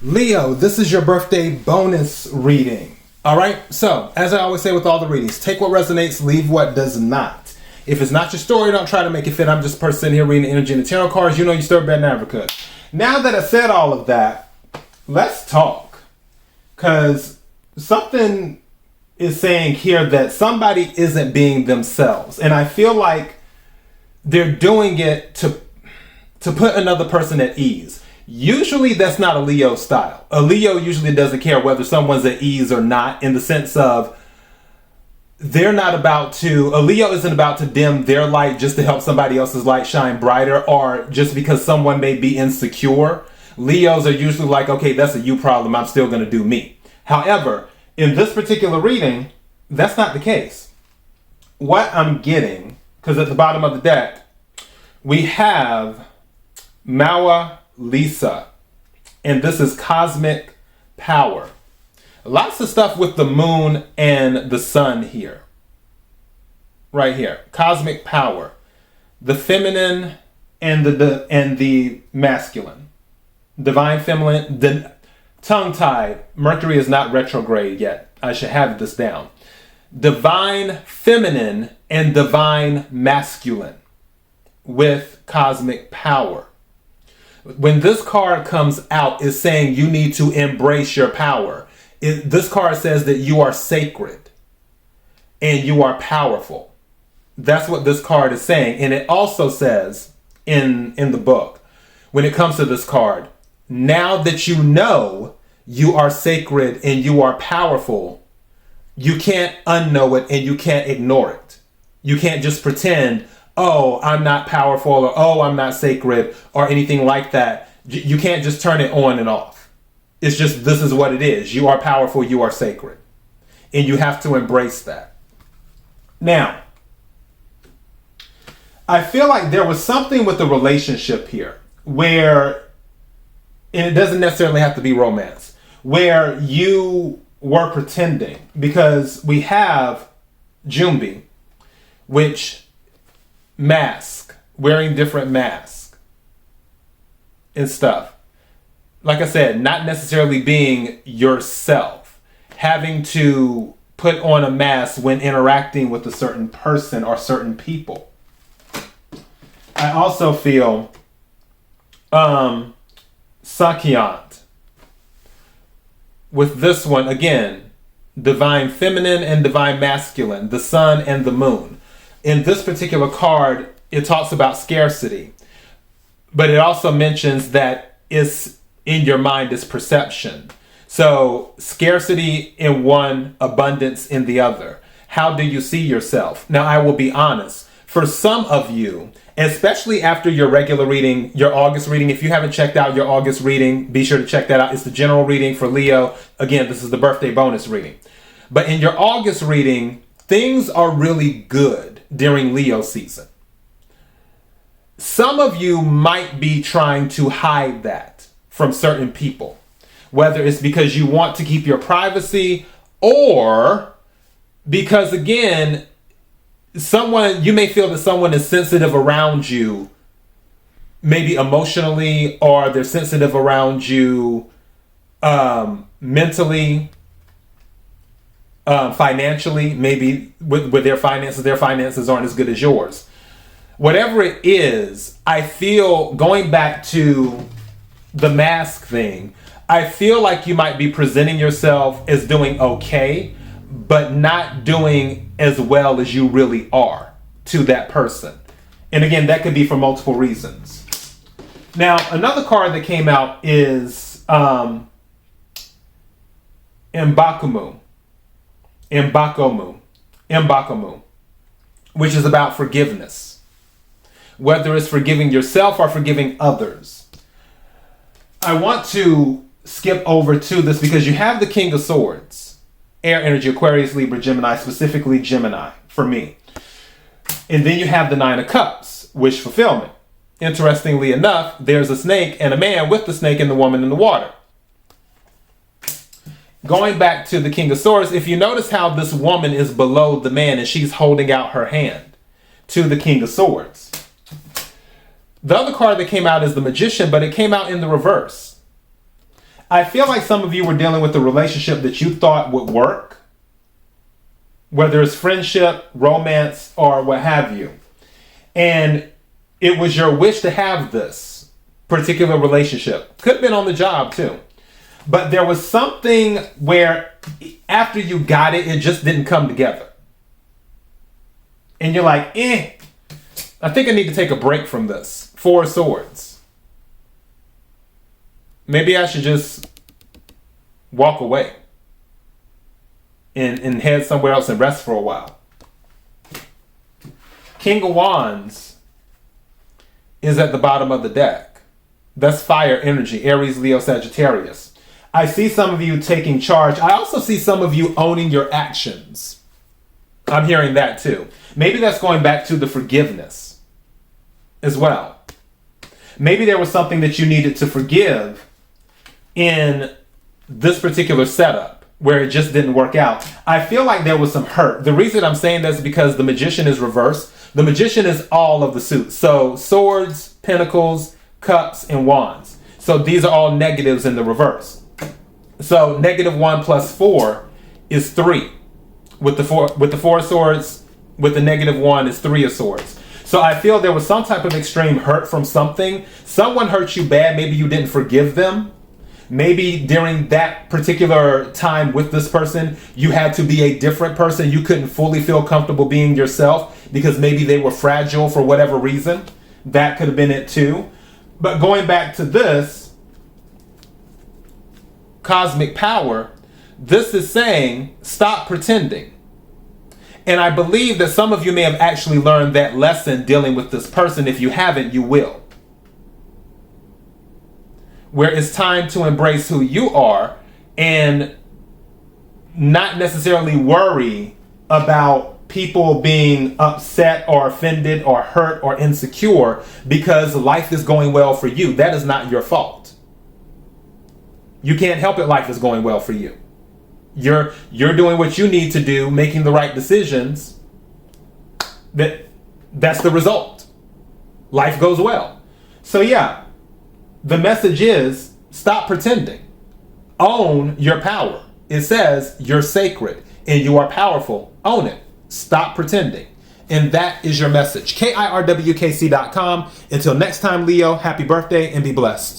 Leo, this is your birthday bonus reading. All right, so as I always say with all the readings, take what resonates, leave what does not. If it's not your story, don't try to make it fit. I'm just a person here reading the energy and the tarot cards. You know you stir bed never could. Now that I said all of that, let's talk. Because something is saying here that somebody isn't being themselves. And I feel like they're doing it to put another person at ease. Usually that's not a Leo style. A Leo usually doesn't care whether someone's at ease or not, in the sense of they're not about to, a Leo isn't about to dim their light just to help somebody else's light shine brighter, or just because someone may be insecure. Leos are usually like, okay, that's a you problem, I'm still going to do me. However, in this particular reading, that's not the case. What I'm getting, because at the bottom of the deck, we have Maua Lisa, and this is cosmic power. Lots of stuff with the moon and the sun here. Right here. Cosmic power. The feminine and the masculine. Divine feminine. Tongue-tied. Mercury is not retrograde yet. I should have this down. Divine feminine and divine masculine with cosmic power. When this card comes out, it's saying you need to embrace your power. This card says that you are sacred and you are powerful. That's what this card is saying. And it also says in the book, when it comes to this card, now that you know you are sacred and you are powerful, you can't unknow it and you can't ignore it. You can't just pretend, oh, I'm not powerful, or oh, I'm not sacred, or anything like that. You can't just turn it on and off. It's just, this is what it is. You are powerful, you are sacred. And you have to embrace that. Now, I feel like there was something with the relationship here where, and it doesn't necessarily have to be romance, where you were pretending, because we have Jumbi, which mask, wearing different masks and stuff. Like I said, not necessarily being yourself, having to put on a mask when interacting with a certain person or certain people. I also feel Sakyant with this one, again, divine feminine and divine masculine, the sun and the moon. In this particular card, it talks about scarcity, but it also mentions that it's in your mind is perception. So scarcity in one, abundance in the other. How do you see yourself? Now, I will be honest. For some of you, especially after your regular reading, your August reading, if you haven't checked out your August reading, be sure to check that out. It's the general reading for Leo. Again, this is the birthday bonus reading. But in your August reading, things are really good during Leo season. Some of you might be trying to hide that from certain people, whether it's because you want to keep your privacy, or because, again, you may feel that someone is sensitive around you, maybe emotionally, or they're sensitive around you mentally, financially, maybe with their finances aren't as good as yours. Whatever it is, I feel, going back to the mask thing, I feel like you might be presenting yourself as doing okay, but not doing as well as you really are to that person. And again, that could be for multiple reasons. Now, another card that came out is Mbakumu, which is about forgiveness. Whether it's forgiving yourself or forgiving others. I want to skip over to this because you have the King of Swords, air energy, Aquarius, Libra, Gemini, specifically Gemini for me. And then you have the Nine of Cups, wish fulfillment. Interestingly enough, there's a snake and a man with the snake and the woman in the water. Going back to the King of Swords, if you notice how this woman is below the man and she's holding out her hand to the King of Swords. The other card that came out is the Magician, but it came out in the reverse. I feel like some of you were dealing with a relationship that you thought would work, whether it's friendship, romance, or what have you. And it was your wish to have this particular relationship. Could have been on the job too. But there was something where after you got it, it just didn't come together. And you're like, I think I need to take a break from this. Four of Swords. Maybe I should just walk away and head somewhere else and rest for a while. King of Wands is at the bottom of the deck. That's fire energy, Aries, Leo, Sagittarius. I see some of you taking charge. I also see some of you owning your actions. I'm hearing that too. Maybe that's going back to the forgiveness as well. Maybe there was something that you needed to forgive in this particular setup where it just didn't work out. I feel like there was some hurt. The reason I'm saying this is because the Magician is reversed. The Magician is all of the suits. So Swords, Pentacles, Cups, and Wands. So these are all negatives in the reverse. So -1 plus 4 is 3. With the Four of Swords, with the -1 is 3 of Swords. So I feel there was some type of extreme hurt from something. Someone hurt you bad. Maybe you didn't forgive them. Maybe during that particular time with this person, you had to be a different person. You couldn't fully feel comfortable being yourself because maybe they were fragile for whatever reason. That could have been it too. But going back to this cosmic power, this is saying stop pretending. And I believe that some of you may have actually learned that lesson dealing with this person. If you haven't, you will. Where it's time to embrace who you are and not necessarily worry about people being upset or offended or hurt or insecure because life is going well for you. That is not your fault. You can't help it. Life is going well for you. You're doing what you need to do, making the right decisions. That's the result. Life goes well. So yeah, the message is stop pretending. Own your power. It says you're sacred and you are powerful. Own it. Stop pretending. And that is your message. KIRWKC.com. Until next time, Leo, happy birthday and be blessed.